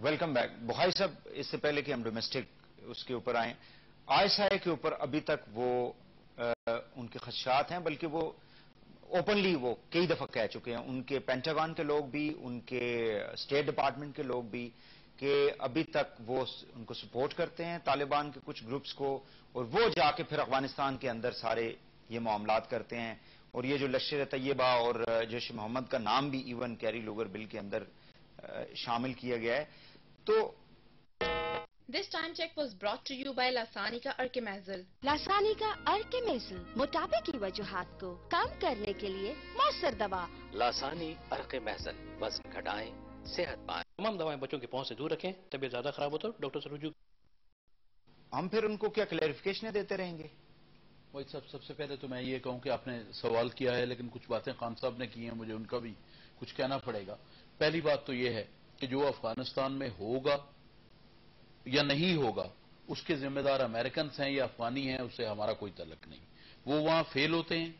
Welcome back بخاری صاحب. اس سے پہلے کہ ہم ڈومیسٹک اس کے اوپر آئیں, ISI کے اوپر ابھی تک وہ ان کے خدشات ہیں, بلکہ وہ اوپنلی وہ کئی دفعہ کہہ چکے ہیں, ان کے پینٹاگون کے لوگ بھی, ان کے اسٹیٹ ڈپارٹمنٹ کے لوگ بھی, کہ ابھی تک وہ ان کو سپورٹ کرتے ہیں طالبان کے کچھ گروپس کو, اور وہ جا کے پھر افغانستان کے اندر سارے یہ معاملات کرتے ہیں. اور یہ جو لشکر طیبہ اور جیش محمد کا نام بھی ایون کیری لوگر بل کے اندر شامل کیا گیا ہے. تو This time check was brought to you by Lasanica Archimazole. لاسانیکا ارکیمیزل موٹاپے کی وجوہات کو کم کرنے کے لیے مؤثر دوا. لاسانی ارقمحزن, وزن گھٹائیں, صحت پائیں. تمام دوائیں بچوں کے پہنچ سے دور رکھیں. طبیعت زیادہ خراب ہو تو ڈاکٹر سے رجوع. ہم پھر ان کو کیا کلیریفیکیشنیں دیتے رہیں گے؟ وہی سب سے پہلے تو میں یہ کہوں کہ آپ نے سوال کیا ہے, لیکن کچھ باتیں خان صاحب نے کی ہیں, مجھے ان کا بھی کچھ کہنا پڑے گا. پہلی بات تو یہ ہے کہ جو افغانستان میں ہوگا یا نہیں ہوگا اس کے ذمہ دار امریکنز ہیں یا افغانی ہیں, اس سے ہمارا کوئی تعلق نہیں. وہ وہاں فیل ہوتے ہیں,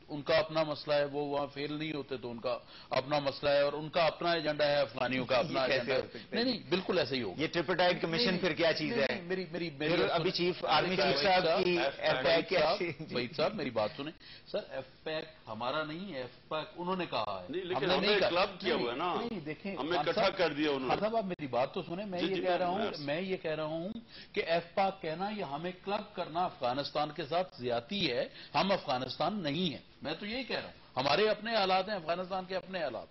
ان کا اپنا مسئلہ ہے, وہ وہاں فیل نہیں ہوتے تو ان کا اپنا مسئلہ ہے, اور ان کا اپنا ایجنڈا ہے, افغانیوں کا اپنا ایجنڈا ہے. نہیں بالکل ایسا ہی ہوگا. یہ ٹریپلٹائٹ کمیشن پھر کیا چیز ہے؟ میری ابھی چیف آرمی چیف صاحب کی وحید صاحب میری بات سنیں سر. ایف پیک ہمارا نہیں, ایف پیک انہوں نے کہا ہے. لیکن ہم نے کلب کیا ہوا ہے نا, دیکھیں ہمیں اکٹھا کر دیا انہوں نے. صاحب آپ میری بات تو سنیں, میں یہ کہہ رہا ہوں کہ ایف پیک کہنا یا ہمیں کلب کرنا افغانستان کے ساتھ زیادتی ہے. ہم افغانستان نہیں ہیں, میں تو یہی کہہ رہا ہوں. ہمارے اپنے حالات ہیں, افغانستان کے اپنے حالات.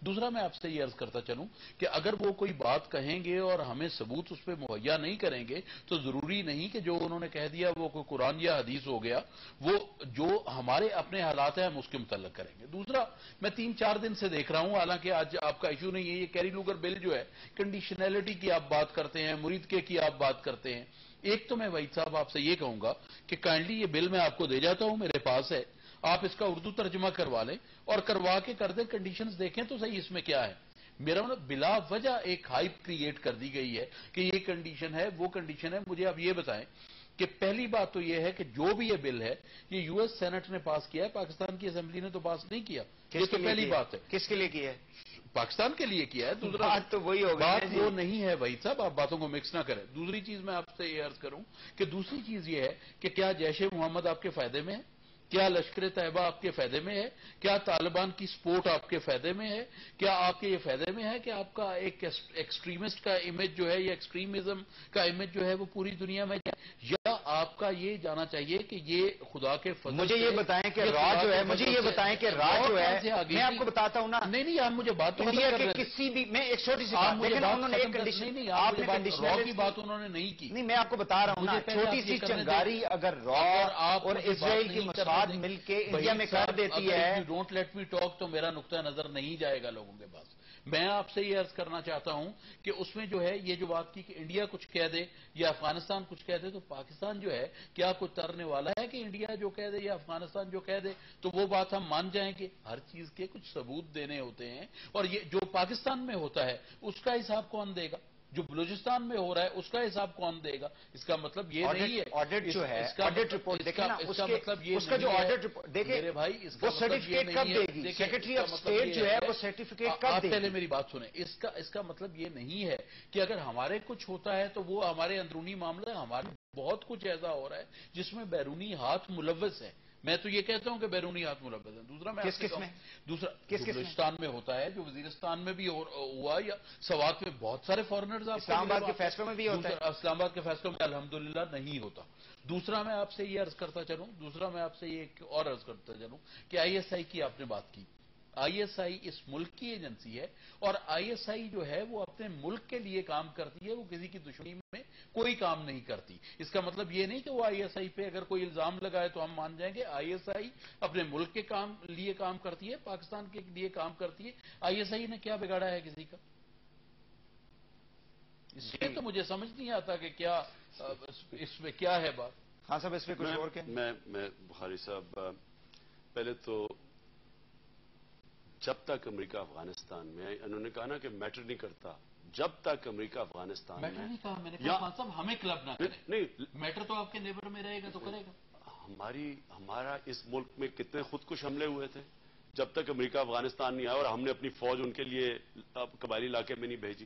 دوسرا میں آپ سے یہ عرض کرتا چلوں کہ اگر وہ کوئی بات کہیں گے اور ہمیں ثبوت اس پہ مہیا نہیں کریں گے تو ضروری نہیں کہ جو انہوں نے کہہ دیا وہ کوئی قرآن یا حدیث ہو گیا. وہ جو ہمارے اپنے حالات ہیں ہم اس کے متعلق کریں گے. دوسرا میں 3-4 دن سے دیکھ رہا ہوں, حالانکہ آج آپ کا ایشو نہیں ہے, یہ کیری لوگر بل جو ہے کنڈیشنلٹی کی آپ بات کرتے ہیں, مریدکے کی آپ بات کرتے ہیں. ایک تو میں وحید صاحب آپ سے یہ کہوں گا کہ کائنڈلی یہ بل میں آپ کو دے جاتا ہوں, میرے پاس ہے, آپ اس کا اردو ترجمہ کروا لیں اور کروا کے کر دیں, کنڈیشنز دیکھیں تو صحیح اس میں کیا ہے. میرا بلا وجہ ایک ہائپ کریٹ کر دی گئی ہے کہ یہ کنڈیشن ہے, وہ کنڈیشن ہے. مجھے آپ یہ بتائیں کہ پہلی بات تو یہ ہے کہ جو بھی یہ بل ہے یہ یو ایس سینٹ نے پاس کیا ہے, پاکستان کی اسمبلی نے تو پاس نہیں کیا. یہ تو پہلی بات ہے. کس کے لیے کیا ہے؟ پاکستان کے لیے کیا ہے. دوسرا بات تو وہی ہوگی, بات وہ نہیں ہے وحید صاحب, آپ باتوں کو مکس نہ کریں. دوسری چیز میں آپ سے یہ عرض کروں کہ دوسری چیز یہ ہے کہ کیا جیش محمد آپ کے فائدے میں ہے؟ کیا لشکر طیبہ آپ کے فائدے میں ہے؟ کیا طالبان کی سپورٹ آپ کے فائدے میں ہے؟ کیا آپ کے یہ فائدے میں ہے کہ آپ کا ایک ایکسٹریمسٹ کا امیج جو ہے یا ایکسٹریمزم کا امیج جو ہے وہ پوری دنیا میں جائے؟ یا آپ کا یہ جانا چاہیے کہ یہ خدا کے فضل مجھے یہ بتائیں کہ را جو ہے, مجھے یہ بتائیں کہ را جو ہے, میں آپ کو بتاتا ہوں نا. نہیں آپ مجھے بات انڈیا کے کسی بھی, میں ایک چھوٹی سی بات, لیکن انہوں نے ایک کنڈیشن, نہیں آپ نے کنڈیشنل کی بات انہوں نے نہیں کی. نہیں میں آپ کو بتا رہا ہوں نا, چھوٹی سی چنگاری اگر را اور اسرائیل کی مفاد مل کے انڈیا میں کر دیتی ہے. ڈونٹ لیٹ می ٹاک تو میرا نقطہ نظر نہیں جائے گا لوگوں کے پاس. میں آپ سے یہ عرض کرنا چاہتا ہوں کہ اس میں جو ہے یہ جو بات کی کہ انڈیا کچھ کہہ دے یا افغانستان کچھ کہہ دے, تو پاکستان جو ہے کیا کچھ ترنے والا ہے کہ انڈیا جو کہہ دے یا افغانستان جو کہہ دے تو وہ بات ہم مان جائیں کہ ہر چیز کے کچھ ثبوت دینے ہوتے ہیں. اور یہ جو پاکستان میں ہوتا ہے اس کا حساب کون دے گا؟ جو بلوچستان میں ہو رہا ہے اس کا حساب کون دے گا؟ اس کا مطلب یہ نہیں ہے آڈٹ جو ہے, آڈٹ رپورٹ دیکھیں نا, اس کا مطلب یہ, اس کا جو آڈٹ رپورٹ دیکھیں میرے بھائی, وہ سرٹیفکیٹ کب دے گی؟ سیکرٹری آف اسٹیٹ جو ہے وہ سرٹیفکیٹ کب دے گی؟ پہلے میری بات سنیں, اس کا مطلب یہ نہیں ہے کہ اگر ہمارے کچھ ہوتا ہے تو وہ ہمارے اندرونی معاملہ ہے. ہمارے بہت کچھ ایسا ہو رہا ہے جس میں بیرونی ہاتھ ملوث ہے. میں تو یہ کہتا ہوں کہ بیرونی ہاتھ ملوث ہے. دوسرا میں دوسرا بلوچستان میں ہوتا ہے, جو وزیرستان میں بھی ہوا, یا سوات میں بہت سارے فارنرز, اسلام آباد کے فیصلوں میں بھی ہوتا ہے. اسلام آباد کے فیصلوں میں الحمدللہ نہیں ہوتا. دوسرا میں آپ سے یہ عرض کرتا چلوں کہ آئی ایس آئی کی آپ نے بات کی. آئی ایس آئی اس ملک کی ایجنسی ہے, اور آئی ایس آئی جو ہے وہ اپنے ملک کے لیے کام کرتی ہے, وہ کسی کی دشمنی میں کوئی کام نہیں کرتی. اس کا مطلب یہ نہیں کہ وہ آئی ایس آئی پہ اگر کوئی الزام لگائے تو ہم مان جائیں گے. آئی ایس آئی اپنے ملک کے لیے کام کرتی ہے, پاکستان کے لیے کام کرتی ہے. آئی ایس آئی نے کیا بگاڑا ہے کسی کا؟ اس لیے تو مجھے سمجھ نہیں آتا کہ کیا اس میں کیا ہے بات. ہاں صاحب اس میں کچھ اور کہیں؟ میں بخاری صاحب, پہلے تو جب تک امریکہ افغانستان میں, انہوں نے کہا نا کہ میٹر نہیں کرتا, جب تک امریکہ افغانستان میں, میٹر نہیں کہا میں نے, کہا صاحب ہمیں کلب نہ کرے. نہیں, میٹر تو آپ کے نیبر میں رہے گا تو کرے گا. ہمارا اس ملک میں کتنے خودکش حملے ہوئے تھے جب تک امریکہ افغانستان نہیں آیا, اور ہم نے اپنی فوج ان کے لیے قبائلی علاقے میں نہیں بھیجی.